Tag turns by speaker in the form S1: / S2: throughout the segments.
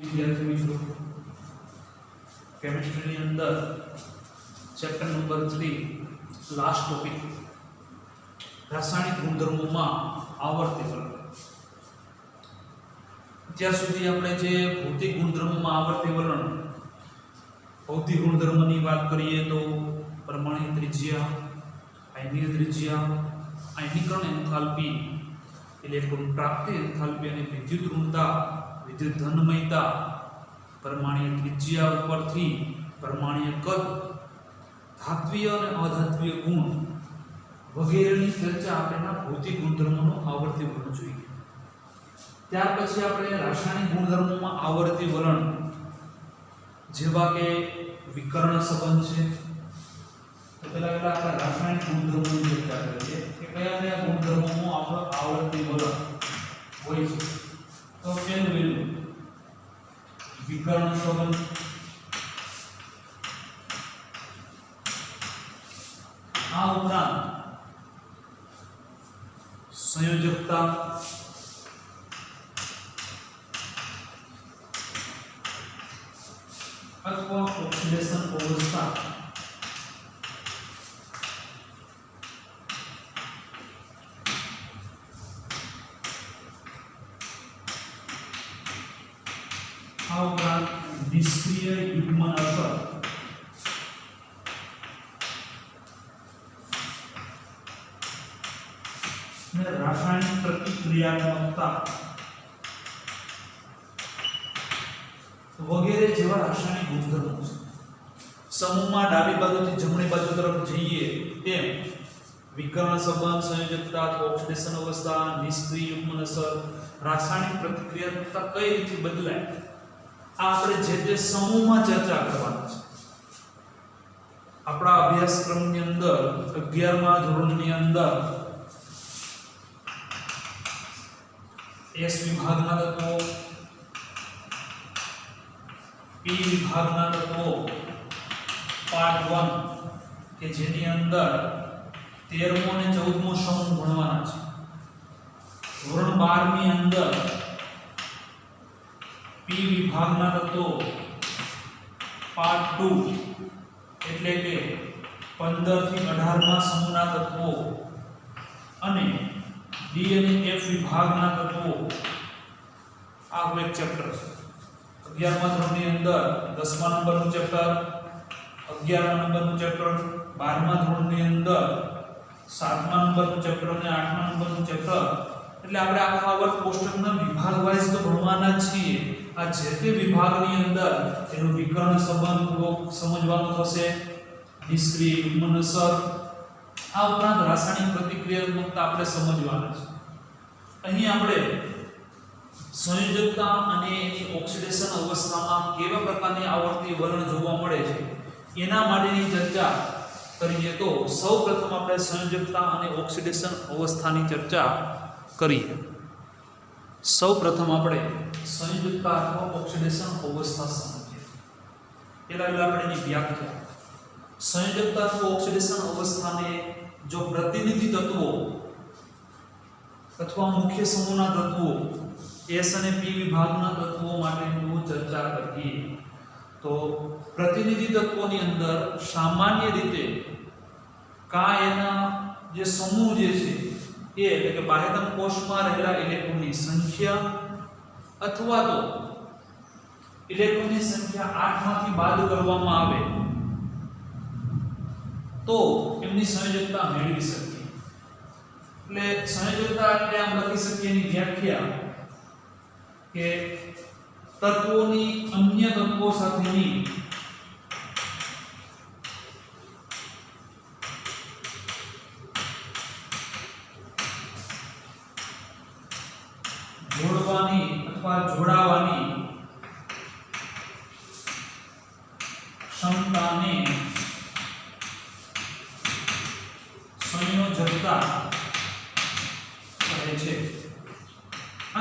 S1: विद्यार्थी मित्रों केमिस्ट्री अंदर चैप्टर नंबर 3 लास्ट टॉपिक रासायनिक गुणधर्मों में आवर्ती वलन ज्यां सुधी आपणे जे भौतिक गुणधर्मों में आवर्ती वलन भौतिक गुणधर्मों की बात करिए तो परमाणु त्रिज्या आयनीय त्रिज्या आयनीकरण एंथाल्पी इलेक्ट्रॉन प्राप्ति एंथाल्पी और विद्युत ऋणता विद्युत धनमयता परमाणुय त्रिज्या उपरथी परमाणुय कद धात्वीय और अधात्वीय गुण वगैरेની ચર્ચા આપણે ભૌતિક ગુણધર્મોનો આવર્તી વલણ જોઈએ। ત્યાર પછી આપણે રાસાયણિક ગુણધર્મોમાં આવર્તી વલણ જેવા કે વિકર્ણ સંબંધ છે તો પહેલા આપણે રાસાયણિક ગુણધર્મોની ચર્ચા કરીએ કે કયા કયા ગુણધર્મોમાં આપણો આવર્તી વલણ હોય છે। तो पहलू विकर्ण संबंध आ उपरांत संयोजकता अथवा ऑक्सीडेशन अवस्था निष्क्रिय युग्मन असर रासायनिक प्रतिक्रियात्मकता वगैरह जेवा रासायनिक गुणधर्मो समूह में डाबी बाजुथी जमणी बाजू तरफ जईए तेम विकर्ण संबंध संयोजकता ऑक्सीडेशन अवस्था निष्क्रिय युग्मन असर रासायनिक प्रतिक्रियात्मकता कई रीते बदलाय આપણે જે તે સમૂહમાં ચર્ચા કરવાની છે। આપણા અભ્યાસક્રમની અંદર 11મા ધોરણની અંદર એસ વિભાગના તત્વો પી વિભાગના તત્વો પાર્ટ 1 કે જેની અંદર 13મો અને 14મો સમૂહ ભણવાના છે। ધોરણ 12ની અંદર पी विभागना तत्वों पार्ट 2 એટલે કે 15 થી 18માં સમૂહના તત્વો અને ડી અને એફ વિભાગના તત્વો આ એક ચેપ્ટર છે। 11મા ધોરણની અંદર 10મા નંબરનું ચેપ્ટર 11મા નંબરનું ચેપ્ટર 12મા ધોરણની અંદર 7મા નંબરનું ચેપ્ટર અને 8મા નંબરનું ચેપ્ટર એટલે આપણે આખા વર્ગ કોષ્ટકના વિભાગ વાઇઝ તો ભણવાના છીએ। आ जेते विभागनी अंदर एनो विकर्ण संबंध समझवानो थशे निष्क्रिय युग्मन असर आ उपरांत रासायनिक प्रतिक्रियात्मकता आपणे समझवाना छे। અહીં આપણે સંયોજકતા અને એની ઓક્સિડેશન અવસ્થામાં કેવા પ્રકારની આવર્તી વલણ જોવા મળે છે એના માટેની ચર્ચા કરીએ તો સૌપ્રથમ આપણે સંયોજકતા અને ઓક્સિડેશન અવસ્થાની ચર્ચા કરીએ। સૌપ્રથમ આપણે संयोजकता अथवा ऑक्सीडेशन अवस्था समझिए। पहला આપણે વ્યાખ્યા संयोजकता अथवा ऑक्सीडेशन अवस्था ने जो प्रतिनिधि तत्वों अथवा मुख्य समूहना तत्वों एस અને पी विभागना तत्वों माटेની चर्चा કરીએ तो प्रतिनिधि तत्वोनी अंदर सामान्य रीते का एना जे समूह जे છે એ એટલે કે બાહ્યતમ કોષમાં રહેલા ઇલેક્ટ્રોનની સંખ્યા अथवा तो इलेक्ट्रॉन की संख्या 8 मांथी बाद करवामां आवे तो एमनी संयोजकता मेळवी सकीए। એટલે संयोजकता એટલે આમ લખી શકીએ એની વ્યાખ્યા કે તત્વોની અન્ય તત્વો સાથેની જોડવાની अथवा जोड़ावानी क्षमता ने संयोजकता कहे छे।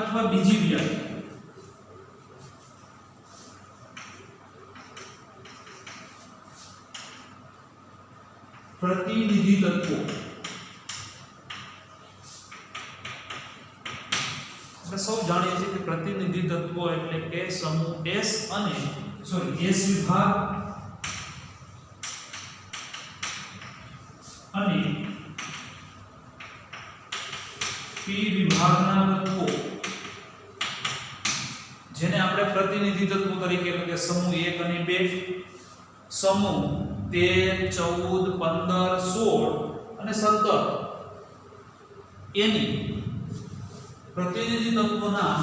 S1: अथवा बीजी व्याख्या प्रतिनिधि तत्वों सौ जानिए कि પ્રતિનિધિ તત્વો એટલે કે સમૂહ S અને S વિભાગ અને P વિભાગના તત્વો જેને આપણે પ્રતિનિધિ તત્વો તરીકે એટલે કે સમૂહ 1 અને 2, સમૂહ 13, 14, 15, 16 અને 17 એની પ્રતિનિધિ તત્વોના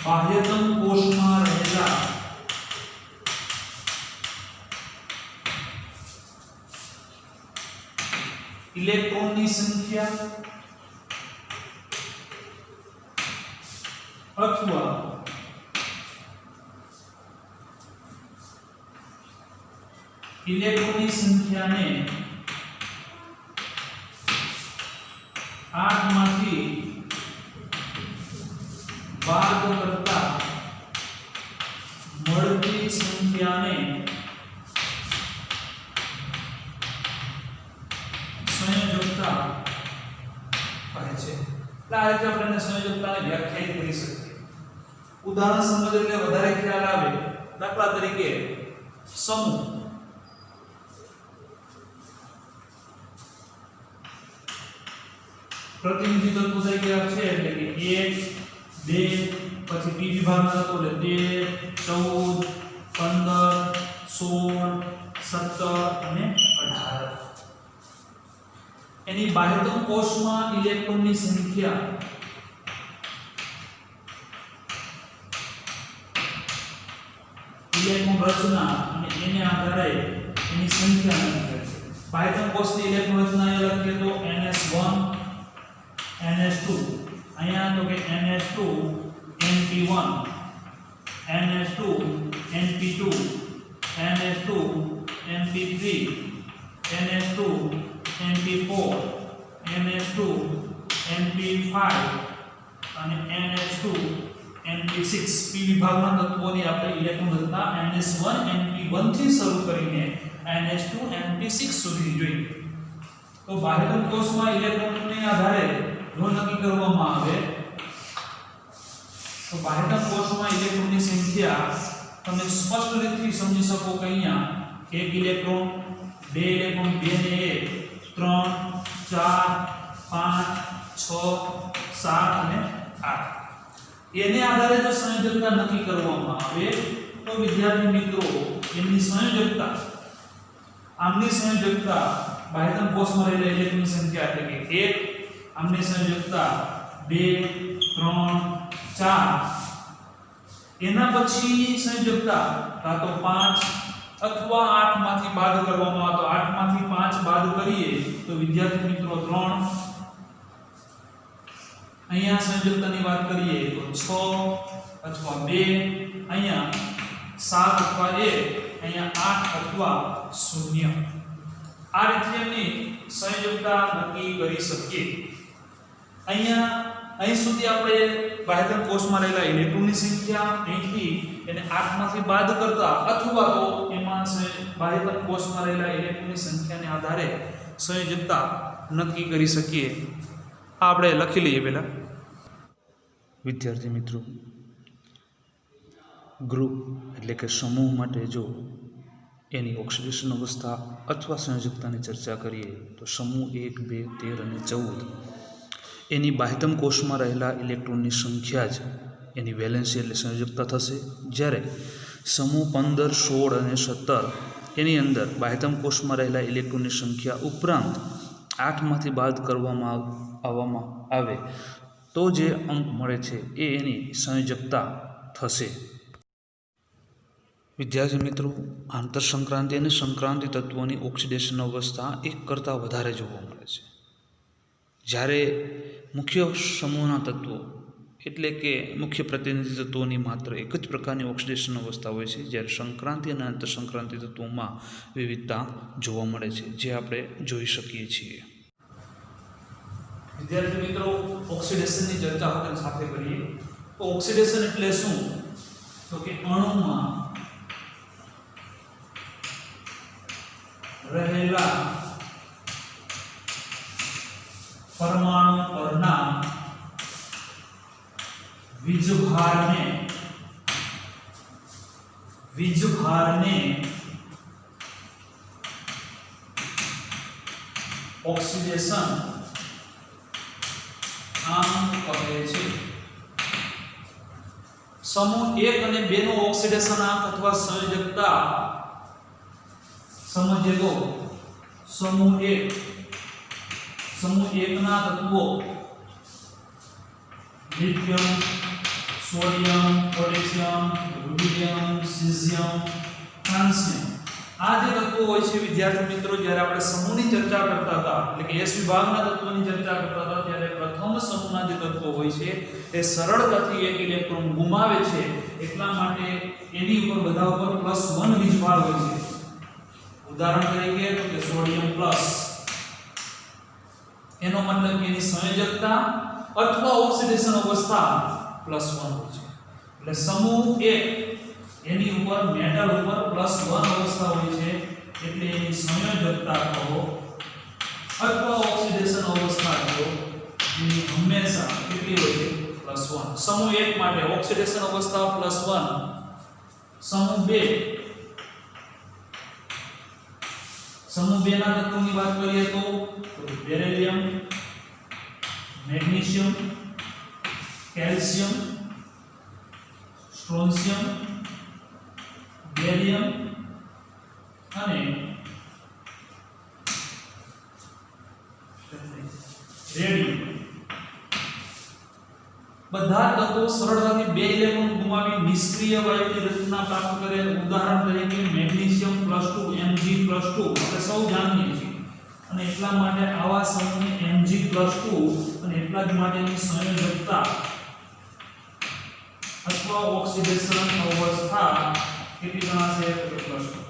S1: બાહ્યતમ કોષમાં રહેલા ઇલેક્ટ્રોનની સંખ્યા અથવા ઇલેક્ટ્રોનની સંખ્યાને 8 માંથી બાદ કરતા મળતી સંખ્યાને સંયોજકતા કહે છે. આ રીતે આપણે સંયોજકતાને વ્યાખ્યાયિત કરી શકીએ. ઉદાહરણ સમજો એટલે વધારે ખ્યાલ આવે. દાખલા તરીકે સમૂહ પ્રતિનિધિ તત્વો તરીકે છે એટલે કે 1, 2, પછી P વિભાગના તત્વો એટલે 13, 14, 15, 16, 17 અને 18. એની બાહ્યતમ કોષમાં ઇલેક્ટ્રોનની સંખ્યા ઇલેક્ટ્રોન રચના અને એને આધારે એની સંખ્યા નક્કી કરે છે. બાહ્યતમ કોષની ઇલેક્ટ્રોન રચના એ લખીએ તો NS1 NS2 અહીંયા તો કે NS2 NP1 NS2 NP2 NS2 NP3 NS2 NP4 NS2 NP5 અને NS2 NP6 P વિભાગના તત્વોની આપણે ઇલેક્ટ્રોન રચના NS1 NP1 થી શરૂ કરીને NS2 NP6 સુધી જોઈએ. તો બાહ્યતમ કોષમાં ઇલેક્ટ્રોનને આધારે જો નક્કી કરવામાં આવે તો બાહ્યતમ કોષમાં ઇલેક્ટ્રોનની સંખ્યા તમે સ્પષ્ટ રીતથી સમજી શકો કે અહીંયા 1 ઇલેક્ટ્રોન 2 ઇલેક્ટ્રોન 2 ને 1 3 4 5 6 7 અને 8 એને આધારે જો સંયોજકતા નક્કી કરવામાં આવે તો વિદ્યાર્થી મિત્રો એમની સંયોજકતા આમની સંયોજકતા બાહ્યતમ કોષમાં રહેલા ઇલેક્ટ્રોનની સંખ્યા એટલે કે 1 આમની સંયોજકતા 2 3 4 એના પછી સંયોજકતા કાં તો 5 અથવા 8 માંથી બાદ કરવામાં આવે તો 8 માંથી 5 બાદ કરીએ તો વિદ્યાર્થી મિત્રો 3 અહીંયા સંયોજકતાની વાત કરીએ તો 6 અથવા 2 અહીંયા 7 અથવા 1 અહીંયા 8 અથવા 0 આ રીતે એમની સંયોજકતા નક્કી કરી શકીએ. અહીં સુધી આપણે બાહ્યતમ કોષમાં રહેલા ઇલેક્ટ્રોનની સંખ્યા અહીંથી એને 8 માંથી બાદ કરતા અથવા તો એમાં બાહ્યતમ કોષમાં રહેલા ઇલેક્ટ્રોનની સંખ્યાને આધારે સંયોજકતા નક્કી કરી શકીએ. આ આપણે લખી લઈએ પહેલા. વિદ્યાર્થી મિત્રો, ગ્રુપ એટલે કે સમૂહ માટે જો એની ઓક્સિડેશન અવસ્થા અથવા સંયોજકતાની ચર્ચા કરીએ તો સમૂહ 1, 2, 13 અને 14 એની બાહ્યતમ કોષમાં રહેલા ઇલેક્ટ્રોનની સંખ્યા જ એની વેલેન્સી એટલે સંયોજકતા થશે. જ્યારે સમૂહ 15, 16 અને 17 એની અંદર બાહ્યતમ કોષમાં રહેલા ઇલેક્ટ્રોનની સંખ્યા ઉપરાંત 8 માંથી બાદ કરવામાં આવે તો જે અંક મળે છે એ એની સંયોજકતા થશે. વિદ્યાર્થી મિત્રો, આંતરસંક્રાંતિ અને સંક્રાંતિ તત્વોની ઓક્સિડેશન અવસ્થા એક કરતાં વધારે જોવા મળે છે. જ્યારે મુખ્ય સમૂહના તત્વો એટલે કે મુખ્ય પ્રતિનિધિ તત્વોની માત્ર એક જ પ્રકારની ઓક્સિડેશન અવસ્થા હોય છે, જ્યારે સંક્રાંતિ અને આંતરસંક્રાંતિ તત્વોમાં વિવિધતા જોવા મળે છે, જે આપણે જોઈ શકીએ છીએ. વિદ્યાર્થી મિત્રો, ઓક્સિડેશનની ચર્ચા આપણે સાથે કરીએ તો ઓક્સિડેશન એટલે શું? તો કે અણુમાં રહેલા પરમાણુ પરના વીજભારને ઓક્સિડેશન આમ કહે છે. સમૂહ 1 અને 2 નો ઓક્સિડેશન આંક અથવા સંયોજકતા સમજીએ તો સમૂહ 1 ના તત્વો lithium, sodium, potassium, rubidium, caesium, francium આ જે તત્વો હોય છે વિદ્યાર્થી મિત્રો, જ્યારે આપણે સમૂહની ચર્ચા કરતા હતા એટલે કે S વિભાગના તત્વોની ચર્ચા કરતા હતા ત્યારે પ્રથમ સમૂહના જે તત્વો હોય છે એ સરળતાથી એક ઇલેક્ટ્રોન ગુમાવે છે, એટલા માટે એની ઉપર બધા ઉપર +1 વીજભાર હોય છે. ઉદાહરણ તરીકે તો કે સોડિયમ પ્લસ, એનો મતલબ કે એની સંયોજકતા અથવા ઓક્સિડેશન અવસ્થા +1 હોય છે. એટલે સમૂહ 1 એની ઉપર મેટલ ઉપર +1 અવસ્થા હોય છે, એટલે એની સંયોજકતા કહો અથવા ઓક્સિડેશન અવસ્થા કહો એની હંમેશા કેટલી હોય છે +1. સમૂહ 1 માટે ઓક્સિડેશન અવસ્થા +1. સમૂહ 2 ના તત્વોની વાત કરીએ તો બેરિલિયમ, મેગ્નેશિયમ, કેલ્શિયમ, સ્ટ્રોન્શિયમ, બેરિયમ અને રેડિયમ બધા તત્વો સરળતાથી 2 ઇલેક્ટ્રોન ગુમાવી નિષ્ક્રિય વાયુની રચના પ્રાપ્ત કરે. ઉદાહરણ તરીકે મેગ્નેશિયમ +2 Mg+2 આપણે સૌ જાણીએ છીએ, અને એટલા માટે આવા સમૂહને Mg+2 અને એટલા જ માટેની સંયોજકતા અથવા ઓક્સિડેશન અવસ્થા કેટલી ગણાશે તો +2.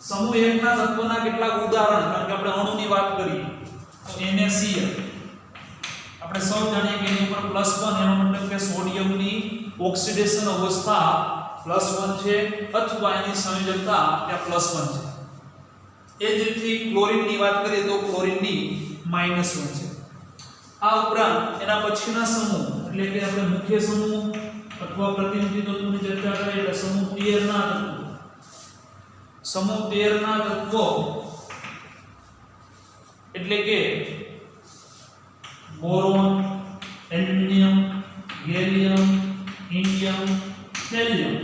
S1: સમૂહ 1 ના તત્વોના કેટલાક ઉદાહરણ, કારણ કે આપણે અણુની વાત કરી તો NaCl આપણે સૌ જાણીએ કે એની ઉપર +1 એનો મતલબ કે સોડિયમની ઓક્સિડેશન અવસ્થા +1 છે અથવા એની સંયોજકતા ત્યાં +1 છે. એ જ રીતે ક્લોરીનની વાત કરીએ તો ક્લોરીનની -1 છે. આ ઉપરાંત એના પછીના સમૂહ એટલે કે આપણે મુખ્ય સમૂહ અથવા પ્રતિનિધિ તત્વોની ચર્ચા કરીએ એટલે સમૂહ 13 ના તત્વો. સમૂહ 13 ના તત્વો એટલે કે boron, aluminium, gallium, indium, thallium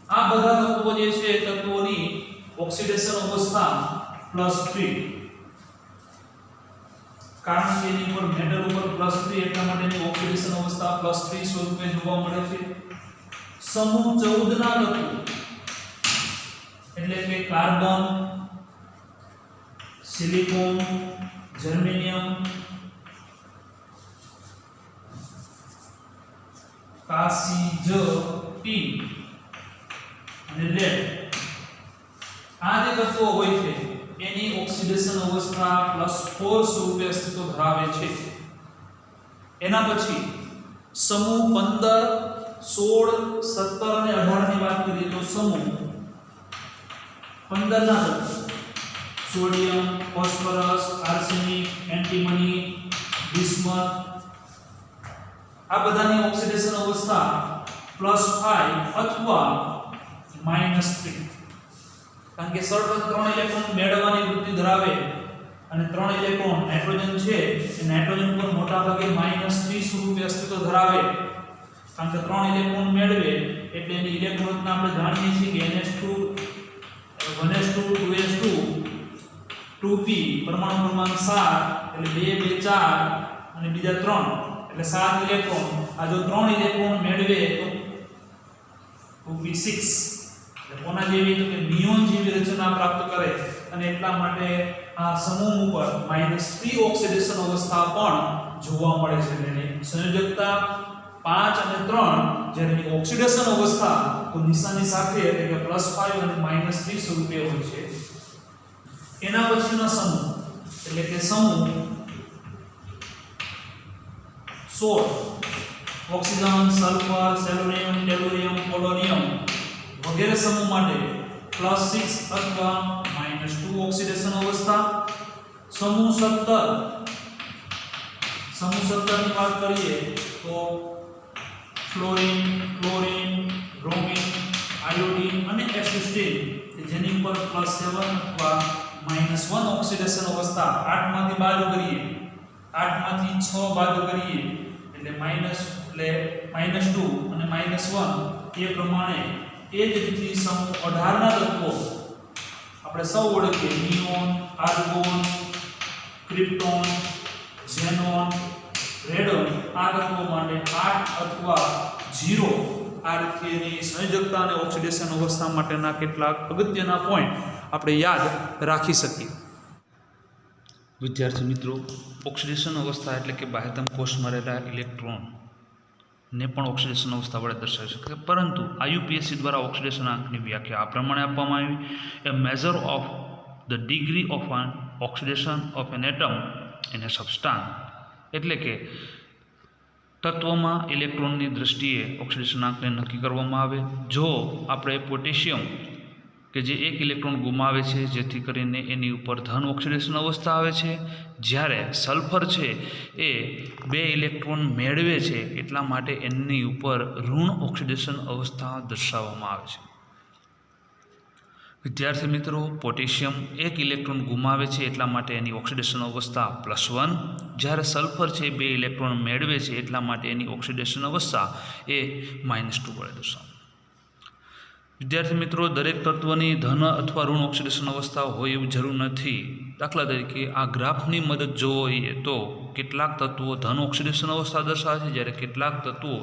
S1: આ બધા તત્વો જે છે તત્વોની ઓક્સિડેશન અવસ્થા +3, કારણ કે એની ઉપર મેટલ ઉપર +3 એટલા માટે એની ઓક્સિડેશન અવસ્થા +3 સ્વરૂપે જોવા મળે છે. સમૂહ 14 ના તત્વો એટલે કે કાર્બન, સિલિકોન, જર્મેનિયમ, કાસીજટી અને લેડ આ જે તત્વો હોય છે એની ઓક્સિડેશન અવસ્થા +4 સ્વરૂપે અસ્તિત્વ ધરાવે છે. એના પછી સમૂહ 15, 16, 17 અને 18 ની વાત કરીએ તો સમૂહ 15 ના તત્વો sodium, phosphorus, arsenic, antimony, bismuth આ બધાની ઓક્સિડેશન અવસ્થા +5 અથવા -3, કારણ કે સરળ 3 ઇલેક્ટ્રોન મેળવવાની વૃત્તિ ધરાવે અને 3 ઇલેક્ટ્રોન નાઇટ્રોજન છે એ નાઇટ્રોજન પર મોટા ભાગે -3 સ્વરૂપે અસ્તિત્વ ધરાવે, કારણ કે 3 ઇલેક્ટ્રોન મેળવે એટલે એની ઇલેક્ટ્રોન રચના આપણે જાણીએ છીએ કે NH2 1s2 2s2 2p પરમાણુ ક્રમાંક 7 એટલે 2 2 4 અને બીજા 3 એટલે 7 ઇલેક્ટ્રોન. આ જો 3 ઇલેક્ટ્રોન મેળવે તો 2p6 એટલે કોના જેવી તો કે નિયોન જેવી રચના પ્રાપ્ત કરે, અને એટલા માટે આ સમૂહ ઉપર -3 ઓક્સિડેશન અવસ્થા પણ જોવા મળે છે. એની સંયોજકતા 5 અને 3 જ્યારે એની ઓક્સિડેશન અવસ્થા તો નિશાની સાથે એટલે કે +5 અને -3 સ્વરૂપે હોય છે. એના પછીનો સમૂહ એટલે કે સમૂહ 16 oxygen, sulphur, selenium, tellurium, polonium વગેરે સમૂહ માટે +6 અથવા -2 ઓક્સિડેશન અવસ્થા. સમૂહ 17 ની વાત કરીએ તો તો ફ્લોરિન, ક્લોરિન, બ્રોમિન, આયોડિન અને એસિસ્ટીન જેની ઉપર +7 અથવા -1 ઓક્સિડેશન અવસ્થા 8 માંથી બાદ કરીએ, 8 માંથી 6 બાદ કરીએ એટલે -2 અને -1 એ પ્રમાણે એ જ રીતે સમૂહ 18 ના તત્વો આપણે સૌ ઓળખીએ neon, argon, krypton, xenon, radon આ તત્વો માટે 8 અથવા 0 આ રીતેની સંયોજકતા અને ઓક્સિડેશન અવસ્થા માટેના કેટલાક અગત્યના પોઈન્ટ આપણે યાદ રાખી શકીએ. વિદ્યાર્થી મિત્રો, ઓક્સિડેશન અવસ્થા એટલે કે બાહ્યતમ કોષમાં રહેલા ઇલેક્ટ્રોન ને પણ ઓક્સિડેશન અવસ્થા વડે દર્શાવી શકાય, પરંતુ IUPAC દ્વારા ઓક્સિડેશન આંકની વ્યાખ્યા આ પ્રમાણે આપવામાં આવી: a measure of the degree of an oxidation of an atom in a substance, એટલે કે તત્વમાં ઇલેક્ટ્રોનની દ્રષ્ટિએ ઓક્સિડેશન આંકને નક્કી કરવામાં આવે. જો આપણે પોટેશિયમ કે જે એક ઇલેક્ટ્રોન ગુમાવે છે જેથી કરીને એની ઉપર ધન ઓક્સિડેશન અવસ્થા આવે છે, જ્યારે સલ્ફર છે એ 2 ઇલેક્ટ્રોન મેળવે છે એટલા માટે એની ઉપર ઋણ ઓક્સિડેશન અવસ્થા દર્શાવવામાં આવે છે. વિદ્યાર્થી મિત્રો, પોટેશિયમ 1 ઇલેક્ટ્રોન ગુમાવે છે એટલા માટે એની ઓક્સિડેશન અવસ્થા +1, જ્યારે સલ્ફર છે 2 ઇલેક્ટ્રોન મેળવે છે એટલા માટે એની ઓક્સિડેશન અવસ્થા એ -2 વડે દર્શાવવામાં. વિદ્યાર્થી મિત્રો, દરેક તત્વની ધન અથવા ઋણ ઓક્સિડેશન અવસ્થા હોય એવું જરૂર નથી. દાખલા તરીકે આ ગ્રાફની મદદ જોઈએ તો કેટલાક તત્વો ધન ઓક્સિડેશન અવસ્થા દર્શાવે છે, જ્યારે કેટલાક તત્વો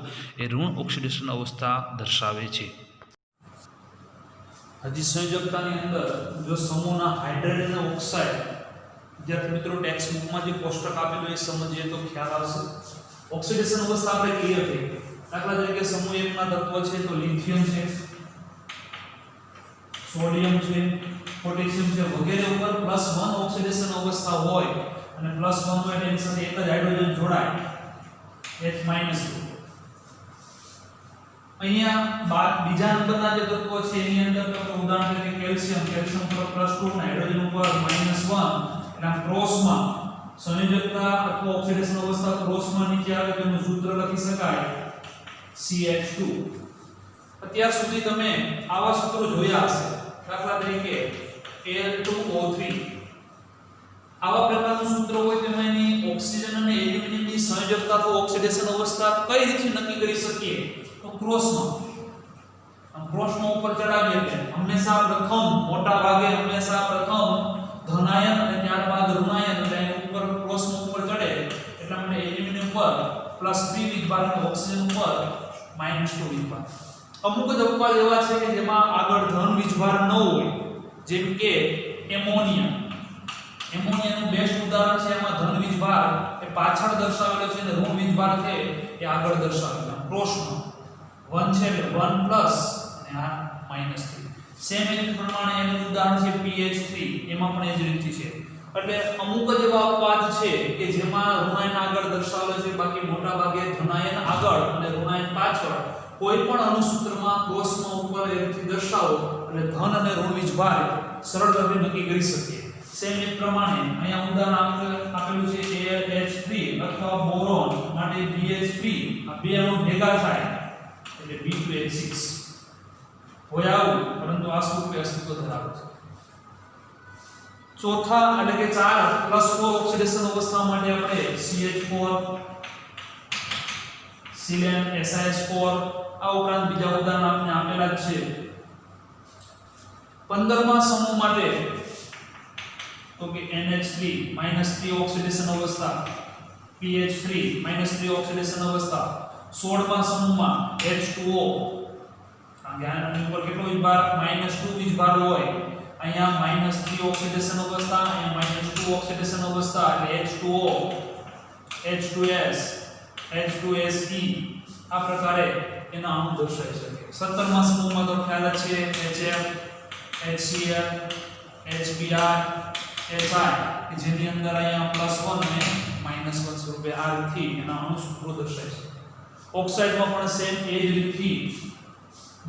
S1: એ ઋણ ઓક્સિડેશન અવસ્થા દર્શાવે છે. હજી સંયોજકતાની અંદર જો સમૂહના હાઇડ્રોજન અને ઓક્સાઇડ, વિદ્યાર્થી મિત્રો ટેક્સ્ટ બુકમાં જે કોષ્ટક આપેલું એ સમજીએ તો ખ્યાલ આવશે. ઓક્સિડેશન અવસ્થા આપણે ક્લિયર થઈ. દાખલા તરીકે સમૂહ 1 ના તત્વો છે તો લિથિયમ છે, સોડિયમ છે, પોટેશિયમ છે વગેરે ઉપર +1 ઓક્સિડેશન અવસ્થા હોય અને +1 હોય તેની સાથે એક જ હાઇડ્રોજન જોડાય H-2. અહીંયા બીજા નંબરના જે તત્વો છે એની અંદર તો ઉદાહરણ તરીકે કેલ્શિયમ પર +2 અને હાઇડ્રોજન ઉપર -1 એટલે ક્રોસમાં સંયોજકતા અથવા ઓક્સિડેશન અવસ્થા ક્રોસમાં નીચે આવે તો એનું સૂત્ર લખી શકાય CH2. અત્યાર સુધી તમે આવા સૂત્રો જોયા હશે. દાખલા તરીકે Al2O3 આવા પ્રકારનું સૂત્ર હોય તેમાં એની ઓક્સિજન અને એલ્યુમિનિયમની સંયોજકતા અથવા ઓક્સિડેશન અવસ્થા કઈ રીતે નક્કી કરી શકીએ તો ક્રોસમાં ઉપર ચડાવીએ એટલે હંમેશા પ્રથમ મોટા ભાગે પ્રથમ ધનાયન અને ત્યારબાદ ઋણાયન એટલે ઉપર ક્રોસમાં ઉપર ચડે એટલા માટે એલ્યુમિનિયમ પર +3 વીજભાર અને ઓક્સિજન ઉપર -2 વીજભાર. અમુક જ અપવાદ એવા છે કે જેમાં આગળ ધન વીજભાર ન હોય, જેમ કે એમોનિયાનું બેસ્ટ ઉદાહરણ છે. એમાં ધન વીજભાર એ પાછળ દર્શાવેલો છે અને ઋણ વીજભાર છે એ આગળ દર્શાવેલો ક્રોસમાં 1 છે એટલે 1 પ્લસ અને આ -3. સેમ એ પ્રમાણે એનું ઉદાહરણ છે PH3, એમાં પણ એ જ રીતે છે. એટલે અમુક જ એવા અપવાદ છે કે જેમાં ઋણાયન આગળ દર્શાવેલો છે, બાકી મોટા ભાગે ધનાયન આગળ અને ઋણાયન પાછળ કોઈ પણ અણુસૂત્રમાં ક્રોસમાં ઉપર એ રીતે દર્શાવો એટલે ધન અને ઋણ વીજભાર સરળતાથી નક્કી કરી શકીએ. સેમ એ પ્રમાણે અહીંયા ઉદાહરણ આપેલું છે AlH3 અથવા બોરોન માટે BH3, આ બે અણુ ભેગા થાય એટલે B2H6 હોય આવું, પરંતુ આ સ્વરૂપે અસ્તિત્વ ધરાવે છે. ચોથા એટલે કે 4+4 ઓક્સિડેશન અવસ્થા માટે આપણે CH4, સિલેન, SiS4 આ ઉપરાંત બીજા ઉદાહરણ આપણે આપેલા જ છે. 15મા સમૂહ માટે તો કે NH3 -3 ઓક્સિડેશન અવસ્થા, PH3 -3 ઓક્સિડેશન અવસ્થા. 16મા સમૂહમાં H2O, કારણ કે આની ઉપર કેટલો વીજભાર -2 વીજભાર હોય, અહીંયા -3 ઓક્સિડેશન અવસ્થા, અહીંયા -2 ઓક્સિડેશન અવસ્થા એટલે H2O, H2S, H2SE આ પ્રકારે એના અણુ દર્શાવી શકે. 17મા સમૂહમાં તો ખ્યાલ જ છે HF, HCl, HBr, HI કે જેની અંદર અહીંયા +1 અને -1 સ્વરૂપે આ રીતથી એના અણુ સૂત્રો દર્શાવે છે. ઓક્સાઇડમાં પણ સેમ એ જ રીતથી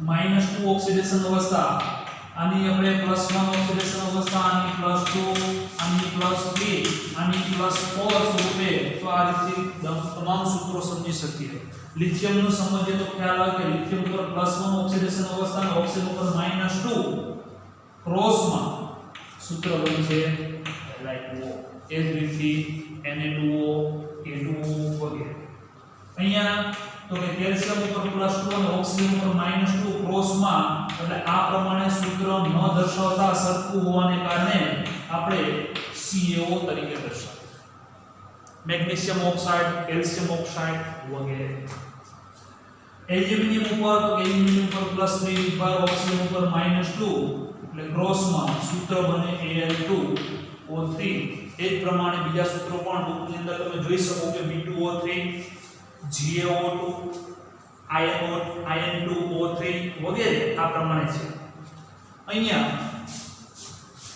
S1: -2 ઓક્સિડેશન અવસ્થા, આની આપણે +1 ઓક્સિડેશન અવસ્થા, આની +2, આની +3 આની +4 સ્વરૂપે તો આ રીતે તમામ સૂત્રો સમજી શકીએ લિથિયમ નું સમજીએ તો ખ્યાલ આવે કે લિથિયમ પર +1 ઓક્સિડેશન અવસ્થા અને ઓક્સિજન ઉપર -2 ક્રોસમાં સૂત્ર બનશે LiO એ જ રીતે Na2O A2O વગેરે અહીંયા તો કે કેલ્શિયમ ઉપર +2 અને ઓક્સિજન ઉપર -2 ક્રોસમાં એટલે આ પ્રમાણે સૂત્ર ન દર્શાવતા સરખું હોવાને કારણે આપણે CaO તરીકે દર્શાવીએ મેગ્નેશિયમ ઓક્સાઇડ કેલ્શિયમ ઓક્સાઇડ વગેરે એલ્યુમિનિયમ ઉપર તો એલ્યુમિનિયમ પર +3 વિભાગ ઓક્સિજન ઉપર -2 એટલે ક્રોસમાં સૂત્ર બને Al2O3 એ જ પ્રમાણે બીજા સૂત્રો પણ બુકની અંદર તમે જોઈ શકો કે B2O3 GaO2 IN2O3 વગેરે આ પ્રમાણે છે અહીંયા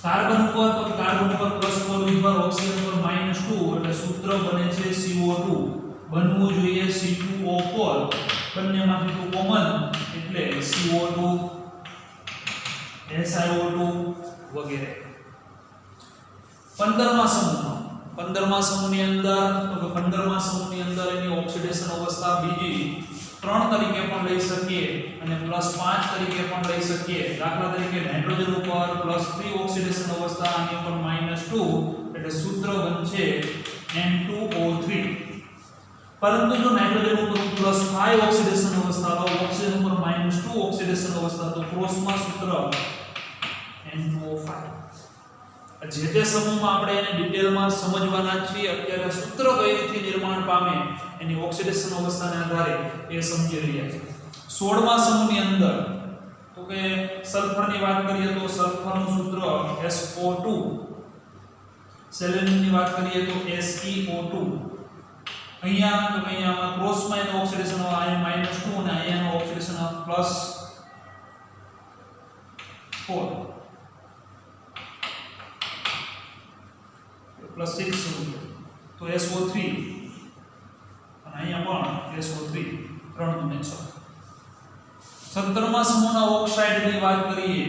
S1: કાર્બન ઉપર તો કાર્બન ઉપર +4 વિભાગ ઓક્સિજન ઉપર -2 એટલે સૂત્ર બને છે CO2 બનવું જોઈએ C2O4 બંનેમાંથી 2 કોમન એટલે CO2 SiO2 વગેરે 15મા સમૂહની અંદર તો કે 15મા સમૂહની અંદર એની ઓક્સિડેશન અવસ્થા બીજી 3 તરીકે પણ લઈ શકીએ અને +5 તરીકે પણ લઈ શકીએ દાખલા તરીકે નાઇટ્રોજન ઉપર +3 ઓક્સિડેશન અવસ્થા અને ઉપર -2 એટલે સૂત્ર બનશે N2O3 પરંતુ જો નાઇટ્રોજન ઉપર +5 ઓક્સિડેશન અવસ્થા લો ઓક્સિજન ઉપર -2 ઓક્સિડેશન અવસ્થા તો ક્રોસમાં સૂત્ર N2O5 જે તે સમૂહમાં આપણે એને ડિટેલમાં સમજવાના છીએ અત્યારે સૂત્ર કઈ રીતે નિર્માણ પામે એની ઓક્સિડેશન અવસ્થાને આધારે એ સમજી રહ્યા છીએ 16મા સમૂહની અંદર તો કે સલ્ફરની વાત કરીએ તો સલ્ફરનું સૂત્ર SO2 સેલેનિયમની વાત કરીએ તો SeO2 અહીંયા તો કે અહીંયા ક્રોસમાં એનો ઓક્સિડેશન આયન -2 અને અહીંયાનો ઓક્સિડેશન +4 +6 તો SO3 અને અહીંયા પણ SO3 3 ને 6 17મા સમૂહના ઓક્સાઇડની વાત કરીએ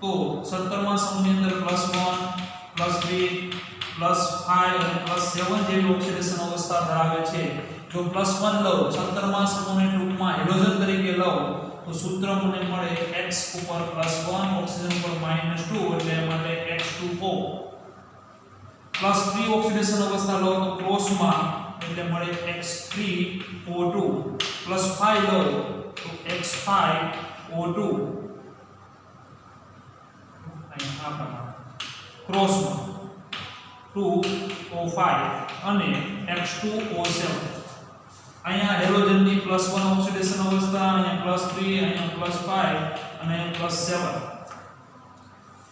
S1: તો 17મા સમૂહની અંદર +1 +3 +5 અને +7 જેવી ઓક્સિડેશન અવસ્થા ધરાવે છે જો +1 લો 17મા સમૂહને ટૂંકમાં હેલોજન તરીકે લો તો સૂત્ર મને મળે X ઉપર +1 ઓક્સિજન ઉપર -2 એટલે માટે X2O +3 ઓક્સિડેશન અવસ્થા લો તો ક્રોસમાં એટલે મળે X3O2 +5 લો તો X5O2 અહીંયા આ પ્રમાણે ક્રોસમાં 2O5 અને X2O7 અહીંયા હેલોજનની +1 ઓક્સિડેશન અવસ્થા અહીંયા +3 અહીંયા +5 અને +7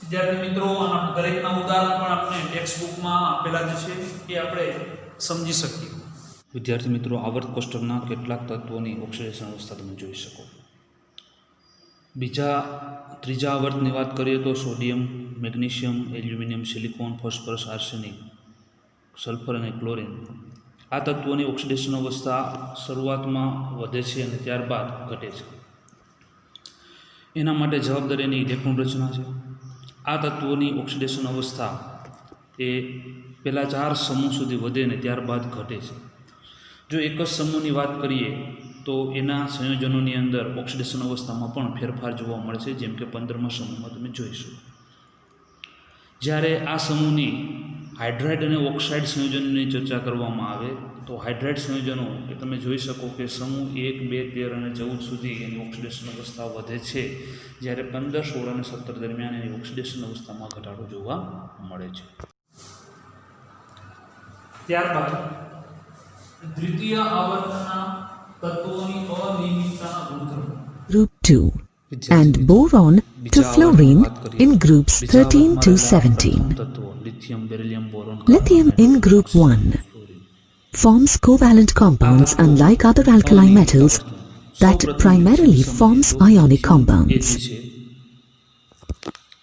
S1: વિદ્યાર્થી મિત્રો આના દરેકના ઉદાહરણ પણ આપણે ટેક્સ્ટ બુકમાં આપેલા જ છે કે આપણે સમજી શકીએ
S2: વિદ્યાર્થી મિત્રો આવર્ત કોષ્ટકના કેટલાક તત્વોની ઓક્સિડેશન અવસ્થા તમે જોઈ શકો ત્રીજા આવર્તની વાત કરીએ તો sodium magnesium aluminium silicon phosphorus arsenic sulphur અને ક્લોરિન આ તત્વોની ઓક્સિડેશન અવસ્થા શરૂઆતમાં વધે છે અને ત્યારબાદ ઘટે છે એના માટે જવાબદાર એની ઇલેક્ટ્રોન રચના છે આ તત્વોની ઓક્સિડેશન અવસ્થા એ પહેલાં 4 સમૂહ સુધી વધે ને ત્યારબાદ ઘટે છે જો એક જ સમૂહની વાત કરીએ તો એના સંયોજનોની અંદર ઓક્સિડેશન અવસ્થામાં પણ ફેરફાર જોવા મળે છે જેમ કે 15મા સમૂહમાં તમે જોઈશું જ્યારે આ સમૂહની હાઇડ્રાઇડ અને ઓક્સાઇડ સંયોજનની ચર્ચા કરવામાં આવે તો હાઇડ્રાઇડ સંયોજનો એ તમે જોઈ શકો કે સમૂહ 1, 2, 13 અને 14 સુધી એની ઓક્સિડેશન અવસ્થા વધે છે જ્યારે 15, 16 અને 17 દરમિયાન એની ઓક્સિડેશન અવસ્થામાં ઘટાડો જોવા મળે છે
S1: ત્યારબાદ દ્વિતીય આવર્તના તત્વોની અનિયમિતતાના ગુણધર્મો
S3: Group 2 and boron to fluorine in groups 13 to 17. Lithium in group 1 forms covalent compounds unlike other alkali metals that primarily forms ionic compounds.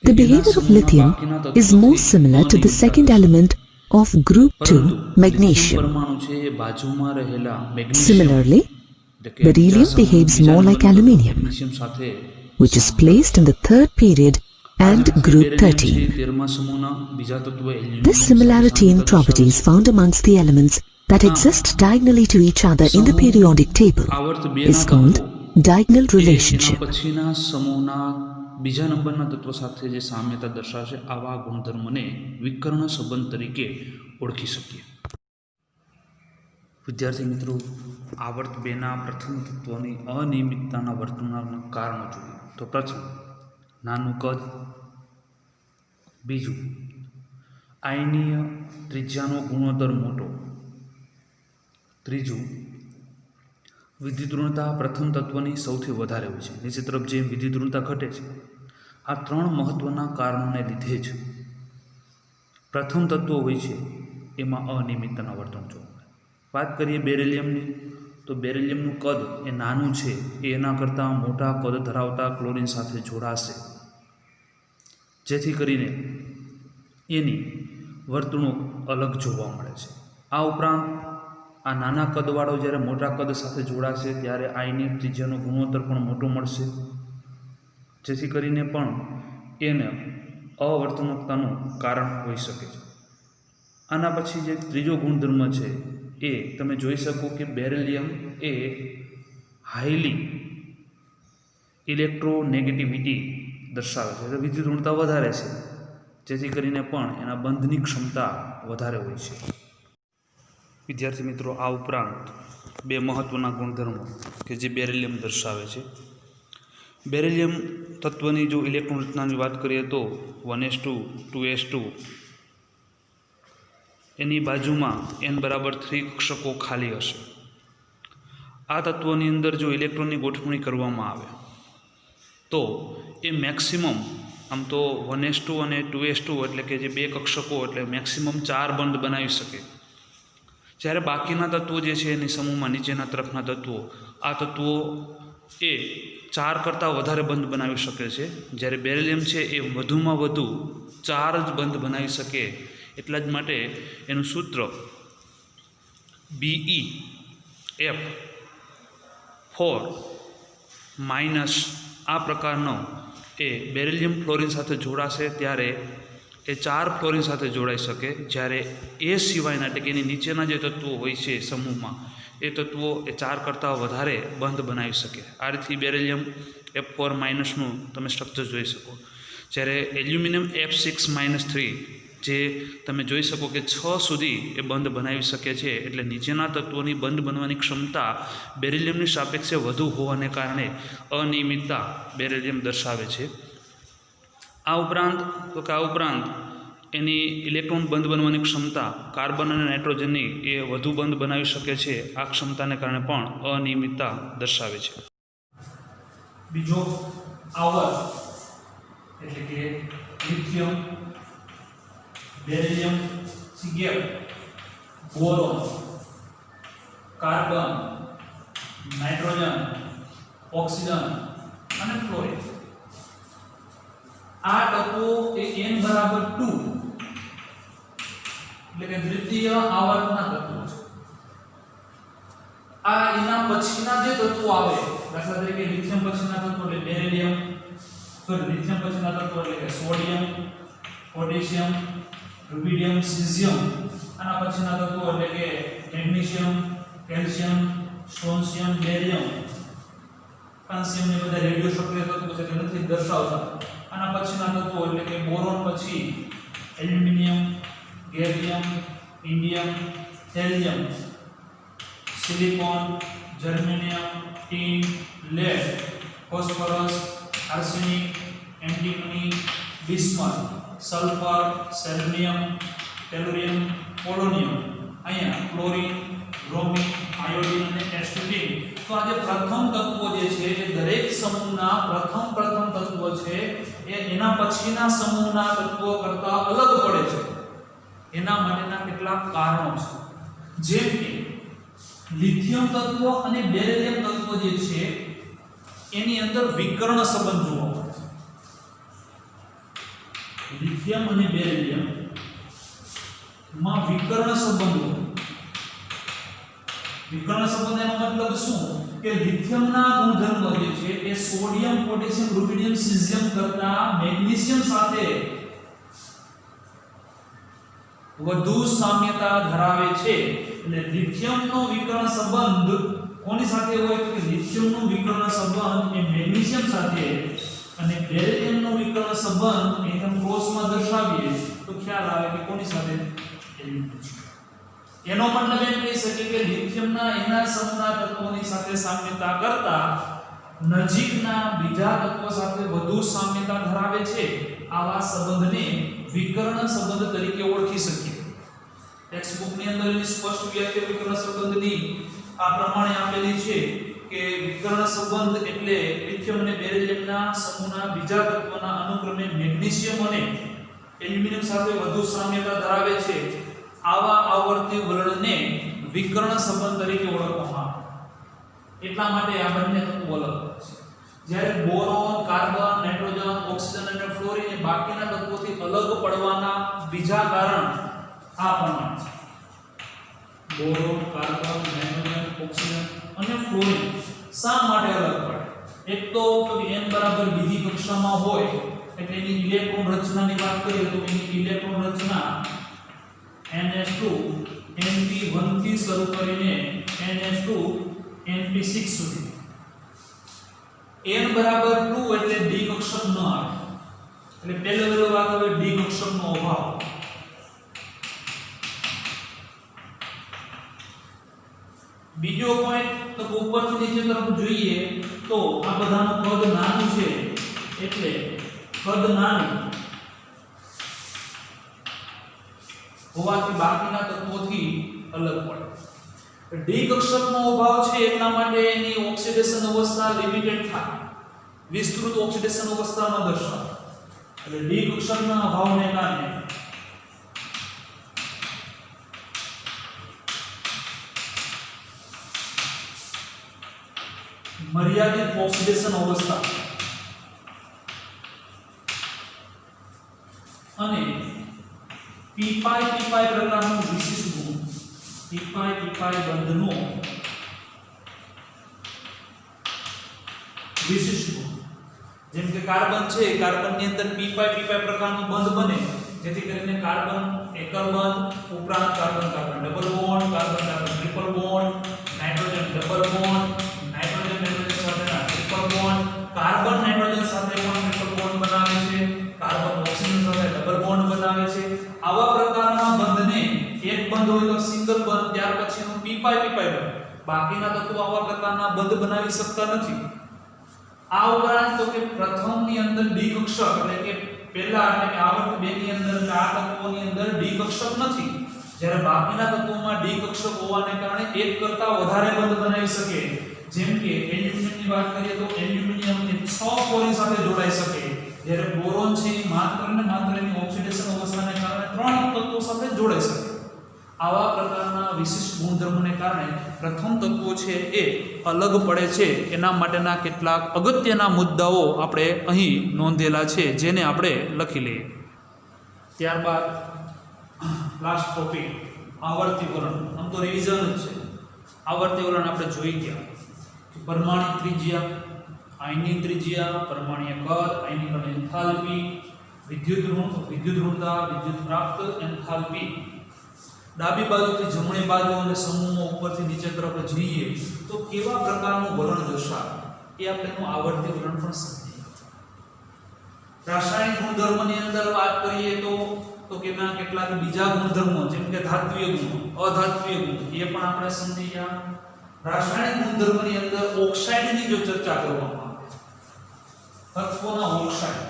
S3: The behavior of lithium is more similar to the second element of group 2 magnesium. Similarly, beryllium behaves more like aluminium, which is placed in the third period and
S2: જે
S3: group
S2: beryllium છે
S3: 13.
S2: એ 13મા સમૂહના બીજા તત્વ aluminium
S3: This similarity in properties found amongst the elements that exist diagonally to each other in the periodic table
S2: આવર્ત
S3: is
S2: 2ના
S3: called
S2: તત્વો
S3: diagonal
S2: એ એના
S3: relationship.
S2: પછીના સમૂહના બીજા નંબરના તત્વ સાથે જે સામ્યતા દર્શાવશે આવા ગુણધર્મને વિકર્ણ સંબંધ તરીકે ઓળખી શકીએ. વિદ્યાર્થી મિત્રો, આવર્ત 2ના પ્રથમ તત્વની અનિયમિતતાના વર્તનના કારણો જોઈએ તો પ્રથમ નાનું કદ, બીજું આયનીય ત્રિજ્યાનો ગુણોત્તર મોટો, ત્રીજું વિદ્યુતઋણતા પ્રથમ તત્વની સૌથી વધારે હોય છે. નીચે તરફ જેમ વિદ્યુતઋણતા ઘટે છે. આ ત્રણ મહત્ત્વના કારણોને લીધે જ પ્રથમ તત્વો હોય છે એમાં અનિયમિતતાના વર્તન જોવા મળે. વાત કરીએ બેરિલિયમની, તો બેરિલિયમનું કદ એ નાનું છે, એ એના કરતાં મોટા કદ ધરાવતા ક્લોરિન સાથે જોડાશે, જેથી કરીને એની વર્તણૂક અલગ જોવા મળે છે. આ ઉપરાંત આ નાના કદવાળો જ્યારે મોટા કદ સાથે જોડાશે ત્યારે આયનીય ત્રિજ્યાનો ગુણોત્તર પણ મોટો મળશે, જેથી કરીને પણ એને અવર્તણૂકતાનું કારણ હોઈ શકે છે. આના પછી જે ત્રીજો ગુણધર્મ છે એ તમે જોઈ શકો કે બેરિલિયમ એ હાઈલી ઇલેક્ટ્રોનેગેટિવિટી દર્શાવે છે, એટલે વિદ્યુત ઋણતા વધારે છે, જેથી કરીને પણ એના બંધની ક્ષમતા વધારે હોય છે. વિદ્યાર્થી મિત્રો, આ ઉપરાંત બે મહત્ત્વના ગુણધર્મો કે જે બેરિલિયમ દર્શાવે છે. બેરિલિયમ તત્વની જો ઇલેક્ટ્રોન રચનાની વાત કરીએ તો 1s2 2s2 એની બાજુમાં n=3 કક્ષકો ખાલી હશે. આ તત્વની અંદર જો ઇલેક્ટ્રોનની ગોઠવણી કરવામાં આવે તો એ મેક્સિમમ, આમ તો 1s2 અને 2s2 એટલે કે જે બે કક્ષકો એટલે મેક્સિમમ 4 બંધ બનાવી શકે, જ્યારે બાકીના તત્વો જે છે એની સમૂહમાં નીચેના તરફના તત્વો, આ તત્વો એ 4 કરતાં વધારે બંધ બનાવી શકે છે, જ્યારે બેરિલિયમ છે એ વધુમાં વધુ 4 જ બંધ બનાવી શકે. એટલા જ માટે એનું સૂત્ર BeF4- આ પ્રકારનો એ બેરિલિયમ ફ્લોરિન સાથે જોડાશે ત્યારે એ 4 ફ્લોરિન સાથે જોડાઈ શકે, જ્યારે એ સિવાયના એટલે કે એની નીચેના જે તત્વો હોય છે સમૂહમાં એ તત્વો એ 4 કરતાં વધારે બંધ બનાવી શકે. આ રીતથી બેરિલિયમ F4- નું તમે સ્ટ્રક્ચર જોઈ શકો. જ્યારે એલ્યુમિનિયમ F6- જે તમે જોઈ શકો કે 6 સુધી એ બંધ બનાવી શકે છે, એટલે નીચેના તત્વોની બંધ બનવાની ક્ષમતા બેરિલિયમની સાપેક્ષે વધુ હોવાને કારણે અનિયમિતતા બેરિલિયમ દર્શાવે છે. આ ઉપરાંત એની ઇલેક્ટ્રોન બંધ બનવાની ક્ષમતા કાર્બન અને નાઇટ્રોજનની એ વધુ બંધ બનાવી શકે છે. આ ક્ષમતાને કારણે પણ અનિયમિતતા દર્શાવે છે.
S1: બીજો આવર્ત એટલે કે લિથિયમ, બેરિલિયમ, સિગિયમ, બોરોન, કાર્બન, નાઇટ્રોજન, ઓક્સિજન અને ફ્લોરિન. આ તત્વો એ n=2 એટલે કે દ્વિતીય આવર્તના તત્વો છે. આ એના પછીના જે તત્વો આવે, દાખલા તરીકે લિથિયમ પછીના તત્વો એટલે બેરિલિયમ, લિથિયમ પછીના તત્વો એટલે કે સોડિયમ, પોટેશિયમ, રુબિડિયમ, સીઝિયમ. આના પછીના તત્વો એટલે કે મેગ્નેશિયમ, કેલ્શિયમ, સ્ટ્રોન્શિયમ, બેરિયમ, કાલ્શિયમ ને બધા રેડિયો સક્રિય તત્વો છે તે નથી દર્શાવતા. આના પછીના તત્વો એટલે કે બોરોન પછી aluminium, gallium, indium, helium, silicon, germanium, tin, lead, phosphorus, arsenic, antimony, bismuth, sulphur, selenium, tellurium, polonium. અહીંયા ક્લોરીન, બ્રોમિન, આયોડિન અને એસ્ટુટીન. તો આ જે પ્રથમ તત્વો જે છે એ દરેક સમૂહના પ્રથમ તત્વો છે એ એના પછીના સમૂહના તત્વો કરતાં અલગ પડે છે. એના માટેના કેટલાક કારણો છે, જેમ કે લિથિયમ તત્વો અને બેરિલિયમ તત્વો જે છે એની અંદર વિકર્ણ સંબંધ જોવા મળે છે. લિથિયમ અને બેરિલિયમ માં વિકર્ણ સંબંધ એનો મતલબ શું? કે લિથિયમના ગુણધર્મ જે છે એ સોડિયમ પોટેશિયમ રૂબિડિયમ સીઝિયમ કરતા મેગ્નેશિયમ સાથે વધુ સામ્યતા ધરાવે છે અને લિથિયમનો વિકર્ણ સંબંધ કોની સાથે હોય તો કે લિથિયમનો વિકર્ણ સંબંધ એ મેગ્નેશિયમ સાથે અને બેરિલિયમનો વિકર્ણ સંબંધ એકમ ક્રોસમાં દર્શાવીએ તો ખ્યાલ આવે કે કોની સાથે એનો મતલબ એમ કહી શકીએ કે લિથિયમના એના સમૂહના તત્વોની સાથે સામ્યતા કરતા નજીકના બીજા તત્વો સાથે વધુ સામ્યતા ધરાવે છે આવા સંબંધને વિકર્ણ સંબંધ તરીકે ઓળખી શકીએ ટેક્સ્ટ બુક ની અંદર એની સ્પષ્ટ વ્યાખ્યા વિકર્ણ સંબંધની આ પ્રમાણે આપેલી છે કે વિકર્ણ સંબંધ એટલે લિથિયમ અને બેરિલિયમના સમૂહના બીજા તત્વના અનુક્રમે મેગ્નેશિયમ અને એલ્યુમિનિયમ સાથે વધુ સામ્યતા ધરાવે છે આવા આવર્તી વલણને વિકર્ણ સંબંધ તરીકે ઓળખવામાં આવે એટલા માટે આ બંને તત્વો અલગ છે જ્યારે બોરોન કાર્બન નાઇટ્રોજન ઓક્સિજન અને ફ્લોરિન એ બાકીના તત્વોથી અલગ પડવાના બીજા કારણ આ પ્રમાણે છે બોરોન કાર્બન નાઇટ્રોજન ઓક્સિજન અને ફ્લોરિન શા માટે અલગ પડે એક તો n બરાબર બીજી કક્ષામાં હોય એટલે એની ઇલેક્ટ્રોન રચનાની વાત કરીએ તો એની ઇલેક્ટ્રોન રચના NH2 NP1 થી શરૂ કરીને NH2 NP6 સુધી n બરાબર 2 એટલે d કક્ષક ન આવે એટલે પહેલો વાત હવે d કક્ષકનો અભાવ બીજો પોઈન્ટ તો ઉપરથી નીચે તરફ જોઈએ તો આ બધાનું કદ નાનું છે એટલે કદ નાનું હોવાથી બાકીના તત્વોથી અલગ પડે ડી કક્ષકનો અભાવ છે એટલા માટે એની ઓક્સિડેશન અવસ્થા લિમિટેડ થાય વિસ્તૃત ઓક્સિડેશન અવસ્થા ન દર્શાવે એટલે ડી કક્ષકના અભાવને કારણે મર્યાદિત ઓક્સિડેશન અવસ્થા અને પીપાઈ પ્રકારનું વિશિષ્ટ ગુણ પીપાઈ બંધનો વિશિષ્ટ ગુણ જેમ કે કાર્બન છે કાર્બનની અંદર પીપાઈ પ્રકારનું બંધ બને જેથી કરીને કાર્બન એકલ બંધ ઉપરાંત carbon double bond carbon triple bond nitrogen double bond nitrogen સાથેના ટ્રિપલ બોન્ડ કાર્બન નાઇટ્રોજન સાથે પણ ટ્રિપલ બોન્ડ બનાવે છે કાર્બન ઓક્સિજન સાથે ડબલ બોન્ડ બનાવે છે આવા પ્રકારના બંધને એક બંધ હોય તો સિંગલ બંધ ત્યાર પછીનું પીપાઈ બંધ બાકીના તત્વો આવા પ્રકારના બંધ બનાવી શકતા નથી આ ઉપરાંત તો કે પ્રથમની અંદર ડી કક્ષક એટલે કે પહેલા એટલે કે આવર્ત 2 ની અંદર આ તત્વોની અંદર ડી કક્ષક નથી જ્યારે બાકીના તત્વોમાં ડી કક્ષક હોવાને કારણે એક કરતા વધારે બંધ બનાવી શકે જેમ કે એલ્યુમિનિયમની વાત કરીએ તો એલ્યુમિનિયમ એ 6 ફ્લોરિન સાથે જોડાઈ શકે જ્યારે બોરોન છે માત્ર એની ઓક્સિડેશન અવસ્થાને કારણે 3 તત્વો સાથે જોડાઈ શકે આવા પ્રકારના વિશિષ્ટ ગુણધર્મોને કારણે પ્રથમ તત્વો છે એ અલગ પડે છે એના માટેના કેટલાક અગત્યના મુદ્દાઓ આપણે અહીં નોંધેલા છે જેને આપણે લખી લઈએ ત્યારબાદ લાસ્ટ ટોપિક આવર્તી વલણ આમ તો રિવિઝન જ છે આવર્તી વલણ આપણે જોઈ ગયા પરમાણિક ત્રિજ્યા આયનિક ત્રિજ્યા પરમાણ્વીય કદ આયનિક એન્થાલ્પી વિદ્યુત ઋણતા વિદ્યુત પ્રાપ્ત એન્થાલ્પી ડાબી બાજુથી જમણી બાજુ અને સમૂહો ઉપરથી નીચે તરફ જઈએ તો કેવા પ્રકારનું વલણ દર્શાવે એ આપણે આવર્તી વલણ પણ સમજીએ રાસાયણિક ગુણધર્મની અંદર વાત કરીએ તો કેના કેટલાક બીજા ગુણધર્મો જેમ કે ધાત્વિય ગુણ અધાત્વિય ગુણ એ પણ આપણે સમજી ગયા રાસાયણિક ગુણધર્મની અંદર ઓક્સાઇડની જો ચર્ચા કરવામાં આવે તત્વોના ઓક્સાઇડ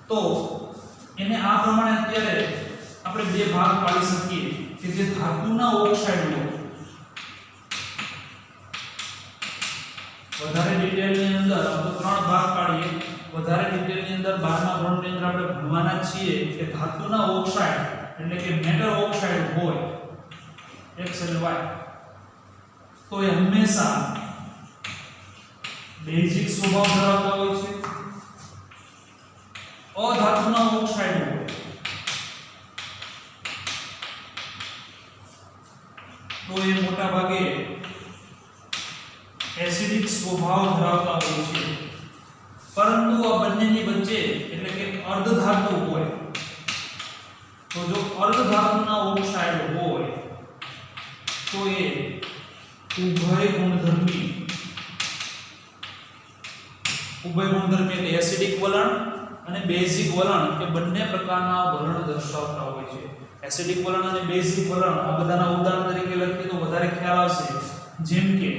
S1: તો એને આ પ્રમાણે અત્યારે આપણે બે ભાગ પાડી શકીએ કે જે ધાતુના ઓક્સાઇડ હોય વધારે ડિટેલની અંદર આપણે 3 ભાગ પાડીએ વધારે ડિટેલની અંદર 12મા ધોરણની અંદર આપણે ભણવાના છીએ કે ધાતુના ઓક્સાઇડ એટલે કે મેટલ ઓક્સાઇડ હોય X અને Y તો એ હંમેશા બેઝિક સ્વભાવ ધરાવતા હોય છે અધાતુના ઓક્સાઇડ હોય તો એ મોટા ભાગે એસિડિક સ્વભાવ ધરાવતા હોય છે, પરંતુ આ બંનેની વચ્ચે એટલે કે અર્ધધાતુ હોય તો જો અર્ધધાતુના ઓક્સાઇડ હોય તો એ ઉભય ગુણધર્મી એટલે એસિડિક વલણ અને બેઝિક વલણ એ બંને પ્રકારના વલણ દર્શાવતા હોય છે. એસિડિક વલણ અને બેઝિક વલણ આ બધાના ઉદાહરણ તરીકે લખીએ તો વધારે ખ્યાલ આવશે. જેમ કે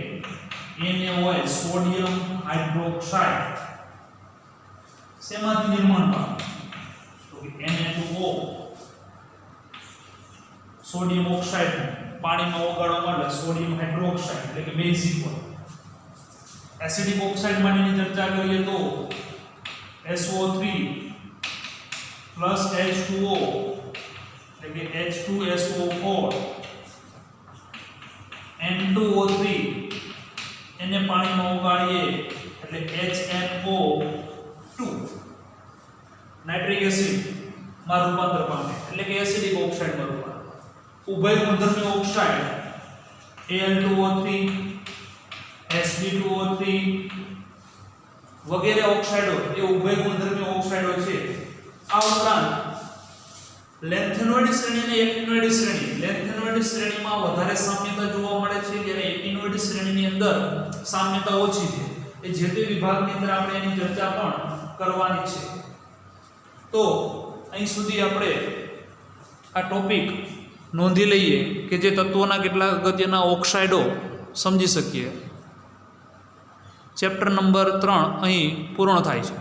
S1: NaOH સોડિયમ હાઇડ્રોક્સાઇડ શેમાંથી નિર્માણ પામે તો કે Na2O સોડિયમ ઓક્સાઇડ પાણીમાં ઓગાળવા માટે સોડિયમ હાઇડ્રોક્સાઇડ એટલે કે બેઝિક વલણ. એસિડિક ઓક્સાઇડ માટેની ચર્ચા કરીએ તો SO3 H2O એટલે કે H2SO4 N2O3 એને પાણીમાં ઓગાળીએ એટલે HNO2 નાઇટ્રિક એસિડ માં રૂપાંતર પામે એટલે કે એસિડિક ઓક્સાઇડમાં રૂપાંતર. ઉભય ગુણધર્મી ઓક્સાઇડ Al2O3 Sb2O3 વગેરે ઓક્સાઇડો એ ઉભય ગુણધર્મી ઓક્સાઇડો છે. આ ઉપરાંત લેન્થેનોઇડ શ્રેણી અને એક્ટિનોઇડ શ્રેણી. લેન્થેનોઇડ શ્રેણીમાં વધારે સામ્યતા જોવા મળે છે જ્યારે એક્ટિનોઇડ શ્રેણીની અંદર સામ્યતા ઓછી છે. એ જે તે વિભાગની અંદર આપણે એની ચર્ચા પણ કરવાની છે. તો અહીં સુધી આપણે આ ટોપિક નોંધી લઈએ કે જે તત્વોના કેટલાક અગત્યના ઓક્સાઇડો સમજી શકીએ. ચેપ્ટર નંબર 3 અહીં પૂર્ણ થાય છે.